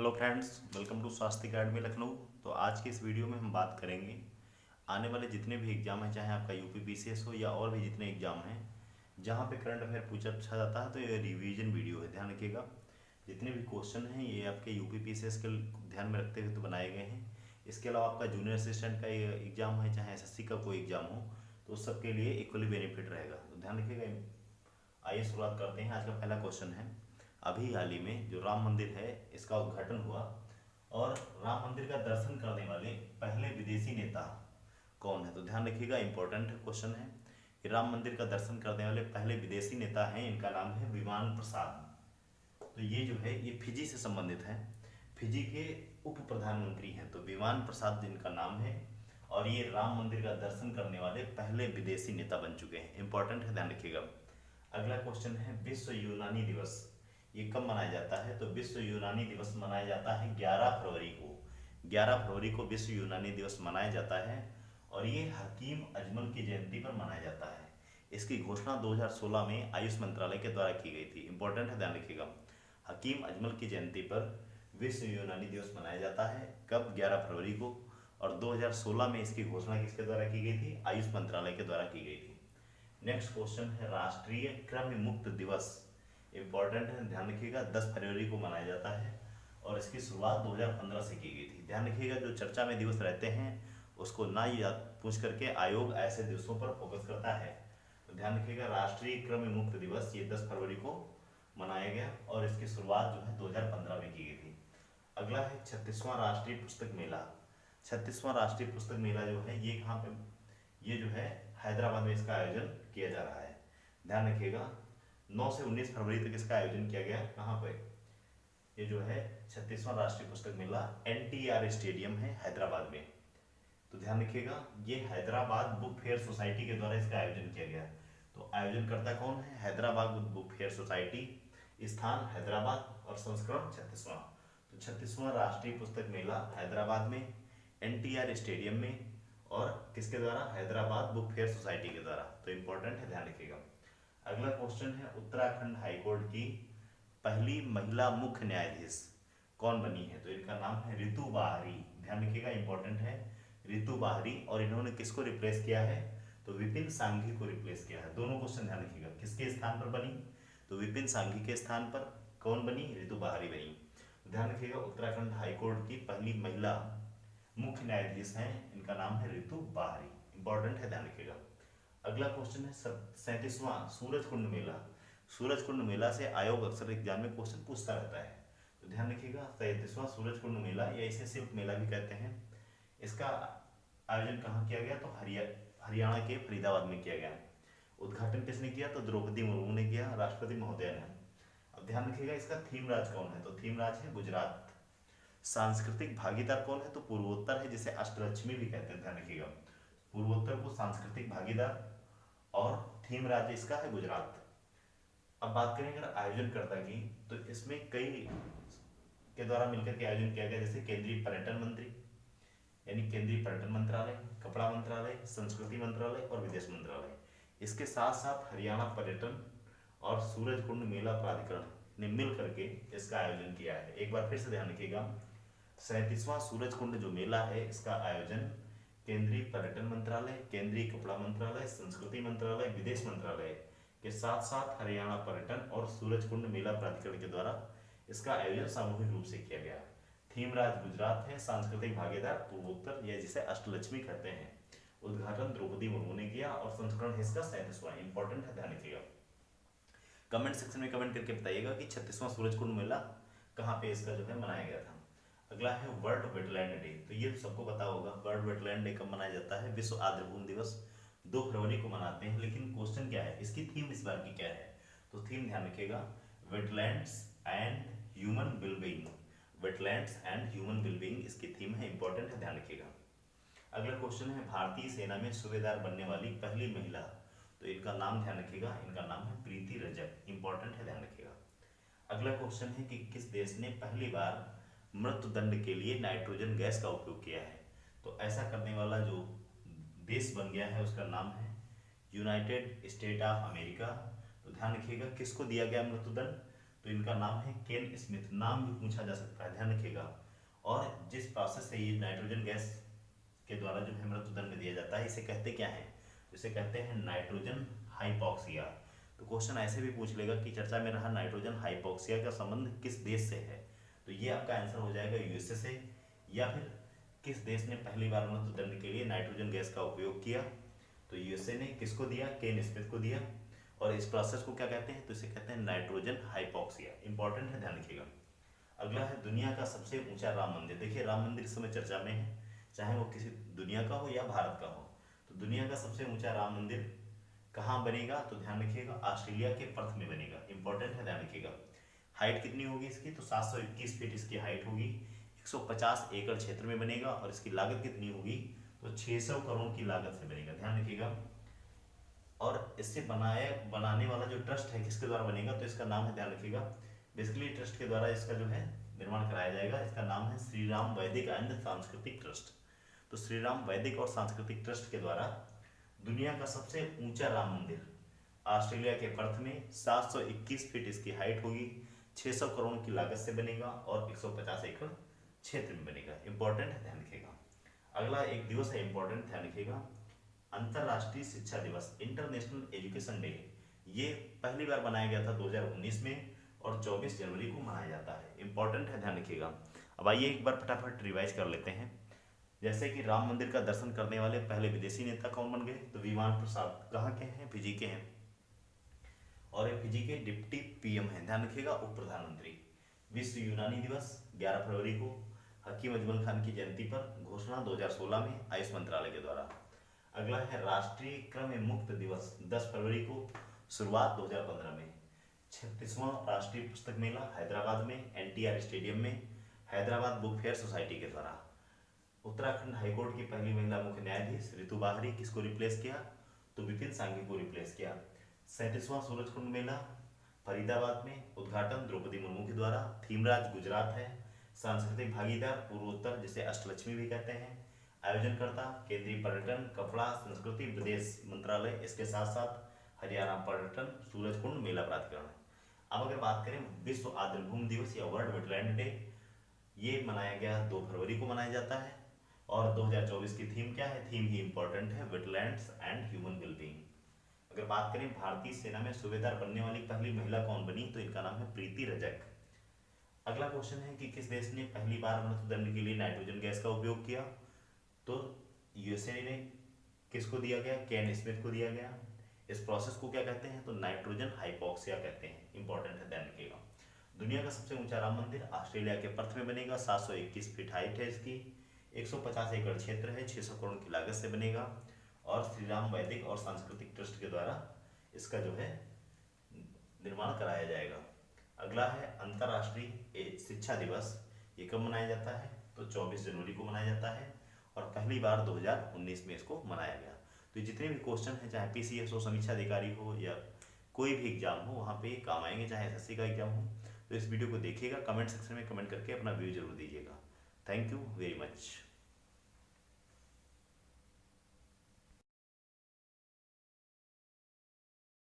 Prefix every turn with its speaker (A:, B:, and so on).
A: Hello friends, welcome to स्वास्थ्य academy Lucknow. तो आज की इस वीडियो में हम बात करेंगे आने वाले जितने भी एग्जाम हैं, चाहे आपका यूपी पीसीएस हो या और भी जितने एग्जाम हैं जहां पे करंट अफेयर पूछा जाता है, तो ये रिवीजन वीडियो है। ध्यान रखिएगा, जितने भी क्वेश्चन हैं ये आपके यूपी पीसीएस के ध्यान में रखते हुए तो बनाए गए हैं। इसके अलावा आपका जूनियर असिस्टेंट का एग्जाम है, चाहे एसएससी का कोई एग्जाम हो, तो उस सबके लिए इक्वली बेनिफिट रहेगा। तो ध्यान रखिएगा। आइए शुरुआत करते हैं। आज का पहला क्वेश्चन है, अभी हाल ही में जो राम मंदिर है इसका उद्घाटन हुआ और राम मंदिर का दर्शन करने वाले पहले विदेशी नेता कौन है? तो ध्यान रखिएगा, इंपॉर्टेंट क्वेश्चन है कि राम मंदिर का दर्शन करने वाले पहले विदेशी नेता हैं, इनका नाम है विमान प्रसाद। तो ये जो है ये फिजी से संबंधित है, फिजी के उप प्रधानमंत्री हैं, तो विमान प्रसाद जिनका नाम है, और ये राम मंदिर का दर्शन करने वाले पहले विदेशी नेता बन चुके हैं। इंपॉर्टेंट है, ध्यान रखिएगा। अगला क्वेश्चन है, विश्व यूनानी दिवस ये कब मनाया जाता है? तो विश्व यूनानी दिवस मनाया जाता है 11 फरवरी को। 11 फरवरी को विश्व यूनानी दिवस मनाया जाता है और ये हकीम अजमल की जयंती पर मनाया जाता है। इसकी घोषणा 2016 में आयुष मंत्रालय के द्वारा की गई थी। इंपॉर्टेंट है, ध्यान रखिएगा। हकीम अजमल की जयंती पर विश्व यूनानी दिवस मनाया जाता है, कब? 11 फरवरी को। और 2016 में इसकी घोषणा किसके द्वारा की गई थी? आयुष मंत्रालय के द्वारा की गई थी। नेक्स्ट क्वेश्चन है, राष्ट्रीय कृमि मुक्त दिवस। इंपॉर्टेंट है, ध्यान रखिएगा। 10 फरवरी को मनाया जाता है और इसकी शुरुआत 2015 से की गई थी। ध्यान रखिएगा, जो चर्चा में दिवस रहते हैं उसको ना याद पूछ करके आयोग ऐसे दिवसों पर फोकस करता है। तो ध्यान रखिएगा, राष्ट्रीय कृमि मुक्त दिवस ये 10 फरवरी को मनाया गया और इसकी शुरुआत जो है 2015 में की गई थी। अगला है 36वां राष्ट्रीय पुस्तक मेला। 36वां राष्ट्रीय पुस्तक मेला जो है ये कहाँ पे? ये जो है हैदराबाद में इसका आयोजन किया जा रहा है। ध्यान रखिएगा, 9 से 19 फरवरी तक इसका आयोजन किया गया। कहाँ पे? ये जो है 36वां राष्ट्रीय पुस्तक मेला एनटीआर स्टेडियम है हैदराबाद में। तो ध्यान रखिएगा, ये हैदराबाद बुक फेयर सोसाइटी के द्वारा इसका आयोजन किया गया। तो आयोजनकर्ता कौन है? हैदराबाद बुक फेयर सोसाइटी, स्थान हैदराबाद और संस्करण 36वां। तो 36वां राष्ट्रीय पुस्तक मेला हैदराबाद में एनटीआर स्टेडियम में और किसके द्वारा? हैदराबाद बुक फेयर सोसाइटी के द्वारा। तो इंपॉर्टेंट है, ध्यान रखिएगा। अगला क्वेश्चन है, उत्तराखंड हाईकोर्ट की पहली महिला मुख्य न्यायाधीश कौन बनी है? तो इनका नाम है रितु बाहरी। ध्यान रखिएगा, इंपॉर्टेंट है, रितु बाहरी। और इन्होंने किसको रिप्लेस किया है? तो विपिन सांघी को रिप्लेस किया है। दोनों क्वेश्चन ध्यान रखिएगा, किसके स्थान पर बनी? तो विपिन सांघी के स्थान पर कौन बनी? रितु बाहरी बनी। ध्यान रखिएगा, उत्तराखंड हाईकोर्ट की पहली महिला मुख्य न्यायाधीश हैं, इनका नाम है रितु बाहरी। इंपॉर्टेंट है, ध्यान रखिएगा। अगला क्वेश्चन है 37वां सूरज कुंड मेला। सूरज कुंड मेला से आयोग अक्सर एग्जाम में क्वेश्चन पूछता रहता है। तो ध्यान रखिएगा, 37वां सूरज कुंड मेला या इसे शिल्प मेला भी कहते हैं, इसका आयोजन कहाँ किया गया? तो हरियाणा के फरीदाबाद में किया गया। उद्घाटन किसने किया? तो द्रौपदी मुर्मू ने किया, राष्ट्रपति महोदय ने। अब ध्यान रखिएगा, इसका थीम राज कौन है? तो थीम राज है गुजरात। सांस्कृतिक भागीदार कौन है? तो पूर्वोत्तर है, जिसे अष्टलक्ष्मी भी कहते हैं। ध्यान रखिएगा, पूर्वोत्तर को सांस्कृतिक भागीदार और थीम राज्य इसका है गुजरात। अब बात करें अगर आयोजनकर्ता की, तो इसमें कई के द्वारा मिलकर के आयोजन किया गया, जैसे केंद्रीय पर्यटन मंत्री यानी केंद्रीय पर्यटन मंत्रालय, कपड़ा मंत्रालय, संस्कृति मंत्रालय और विदेश मंत्रालय। इसके साथ साथ हरियाणा पर्यटन और सूरज कुंड मेला प्राधिकरण ने मिल करके इसका आयोजन किया है। एक बार फिर से ध्यान रखिएगा, 37वां सूरज कुंड जो मेला है इसका आयोजन केंद्रीय पर्यटन मंत्रालय, केंद्रीय कपड़ा मंत्रालय, संस्कृति मंत्रालय, विदेश मंत्रालय के साथ साथ हरियाणा पर्यटन और सूरज कुंड मेला प्राधिकरण के द्वारा इसका आयोजन सामूहिक रूप से किया गया। थीम राज गुजरात है, सांस्कृतिक भागीदार पूर्वोत्तर या जिसे अष्टलक्ष्मी कहते हैं। उद्घाटन द्रौपदी मुर्मू ने किया और संस्करण है इसका 37वां। इंपॉर्टेंट है, ध्यान रखिएगा। कमेंट सेक्शन में कमेंट करके बताइएगा कि 36वां सूरज कुंड मेला कहाँ पे इसका जो है मनाया गया था। अगला है वर्ल्ड वेटलैंड डे। तो ये सबको पता होगा, वर्ल्ड वेटलैंड डे कब मनाया जाता है? विश्व आर्द्रभूमि दिवस 2 फरवरी को मनाते हैं। लेकिन क्वेश्चन क्या है, इसकी थीम इस बार की क्या है? तो थीम ध्यान रखिएगा, wetlands and human wellbeing. Wetlands and human wellbeing इसकी थीम है। इंपॉर्टेंट है, ध्यान रखिएगा। अगला क्वेश्चन है, भारतीय सेना में सूबेदार बनने वाली पहली महिला। तो इनका नाम ध्यान रखिएगा, इनका नाम है प्रीति रजक। इंपॉर्टेंट है, ध्यान रखिएगा। अगला क्वेश्चन है कि किस देश ने पहली बार मृत्युदंड के लिए नाइट्रोजन गैस का उपयोग किया है? तो ऐसा करने वाला जो देश बन गया है उसका नाम है यूनाइटेड स्टेट ऑफ अमेरिका। तो ध्यान रखिएगा, किसको दिया गया मृत्युदंड? तो इनका नाम है केन स्मिथ। नाम भी पूछा जा सकता है, ध्यान रखिएगा। और जिस प्रोसेस से ये नाइट्रोजन गैस के द्वारा जो है मृत्युदंड दिया जाता है, इसे कहते क्या है? इसे कहते हैं नाइट्रोजन हाइपोक्सिया। तो क्वेश्चन ऐसे भी पूछ लेगा कि चर्चा में रहा नाइट्रोजन हाइपोक्सिया का संबंध किस देश से है, तो ये आपका आंसर हो जाएगा यूएसए से। या फिर किस देश ने पहली बार मृत्युदंड के लिए नाइट्रोजन गैस का उपयोग किया, तो यूएसए ने। किसको दिया? केन स्मिथ को दिया। और इस प्रोसेस को क्या कहते हैं? तो इसे कहते हैं नाइट्रोजन हाइपोक्सिया। इंपॉर्टेंट है, ध्यान रखिएगा। अगला है दुनिया का सबसे ऊंचा राम मंदिर। देखिए राम मंदिर इस समय चर्चा में है, चाहे वो किसी दुनिया का हो या भारत का हो। तो दुनिया का सबसे ऊंचा राम मंदिर कहाँ बनेगा? तो ध्यान रखिएगा, ऑस्ट्रेलिया के पर्थ में बनेगा। इंपॉर्टेंट है, ध्यान रखिएगा। हाइट कितनी होगी इसकी? तो 721 फीट इसकी हाइट होगी। 150 एकड़ क्षेत्र में बनेगा। और इसकी लागत कितनी होगी? तो 600 करोड़ की लागत से बनेगा, ध्यान रखिएगा। और इससे बनाने वाला जो ट्रस्ट है किसके द्वारा बनेगा? तो इसका नाम है, ध्यान रखिएगा, बेसिकली ट्रस्ट के द्वारा इसका जो है निर्माण कराया जाएगा। इसका नाम है श्री राम वैदिक एंड सांस्कृतिक ट्रस्ट। तो श्री राम वैदिक और सांस्कृतिक ट्रस्ट के द्वारा दुनिया का सबसे ऊंचा राम मंदिर ऑस्ट्रेलिया के पर्थ में 721 फीट इसकी हाइट होगी, 600 करोड़ की लागत से बनेगा और 150 एकड़ क्षेत्र में बनेगा। इंपॉर्टेंट है, ध्यान रखिएगा। अगला एक दिवस है, इंपॉर्टेंट, ध्यान रखिएगा, अंतर्राष्ट्रीय शिक्षा दिवस, इंटरनेशनल एजुकेशन डे। ये पहली बार बनाया गया था 2019 में और 24 जनवरी को मनाया जाता है। इंपॉर्टेंट है, ध्यान रखिएगा। अब आइए एक बार फटाफट रिवाइज कर लेते हैं। जैसे कि राम मंदिर का दर्शन करने वाले पहले विदेशी नेता कौन बन गए? तो विमान प्रसाद। कहाँ के हैं? फिजी के हैं। और ये फिजी के डिप्टी पीएम हैं, ध्यान रखिएगा, उप प्रधानमंत्री। विश्व यूनानी दिवस 11 फरवरी को हकीम अजमल खान की जयंती पर घोषणा 2016 में आयुष मंत्रालय के द्वारा। अगला है राष्ट्रीय क्रम मुक्त दिवस 10 फरवरी को, शुरुआत 2015 में। 36वां राष्ट्रीय पुस्तक मेला हैदराबाद में एनटीआर स्टेडियम में हैदराबाद बुक फेयर सोसाइटी के द्वारा। उत्तराखंड हाईकोर्ट की पहली महिला मुख्य न्यायाधीश ऋतु बाहरी किसको रिप्लेस किया? तो विपिन सांघी को रिप्लेस किया। 37वां सूरजकुंड मेला फरीदाबाद में, उद्घाटन द्रौपदी मुर्मू के द्वारा। थीमराज गुजरात है। सांस्कृतिक भागीदार पूर्वोत्तर, जिसे अष्टलक्ष्मी भी कहते हैं। आयोजनकर्ता केंद्रीय पर्यटन कपड़ा संस्कृति विदेश मंत्रालय, इसके साथ साथ हरियाणा पर्यटन सूरजकुंड मेला प्राधिकरण। अब अगर बात करें विश्व आर्द्रभूमि दिवस या वर्ल्ड वेटलैंड डे, ये मनाया गया 2 फरवरी को मनाया जाता है। और 2024 की थीम क्या है? थीम ही इंपॉर्टेंट है, वेटलैंड्स एंड ह्यूमन वेलबींग। अगर बात करें भारतीय सेना में सूबेदार बनने वाली पहली महिला कौन बनी? तो इनका नाम है प्रीति रजक। अगला क्वेश्चन है कि किस देश ने पहली बार मृत्युदंड के लिए नाइट्रोजन गैस का उपयोग किया? तो यूएसए ने। किसको दिया गया? केन स्मिथ को दिया गया। इस प्रोसेस को क्या कहते हैं? तो नाइट्रोजन हाइपोक्सिया कहते हैं। इंपॉर्टेंट है, ध्यान रखिएगा। दुनिया का सबसे ऊंचा राम मंदिर ऑस्ट्रेलिया के पर्थ में बनेगा। 721 फीट हाइट है इसकी, 150 एकड़ क्षेत्र है, 600 करोड़ की लागत से बनेगा। और श्री राम वैदिक और सांस्कृतिक ट्रस्ट के द्वारा इसका जो है निर्माण कराया जाएगा। अगला है अंतर्राष्ट्रीय शिक्षा दिवस। ये कब मनाया जाता है? तो 24 जनवरी को मनाया जाता है और पहली बार 2019 में इसको मनाया गया। तो जितने भी क्वेश्चन हैं, चाहे पीसीएस हो, समीक्षा अधिकारी हो या कोई भी एग्जाम हो, वहाँ पे काम आएंगे, चाहे एसएससी का एग्जाम हो। तो इस वीडियो को देखिएगा, कमेंट सेक्शन में कमेंट करके अपना व्यू जरूर दीजिएगा। Thank you very much.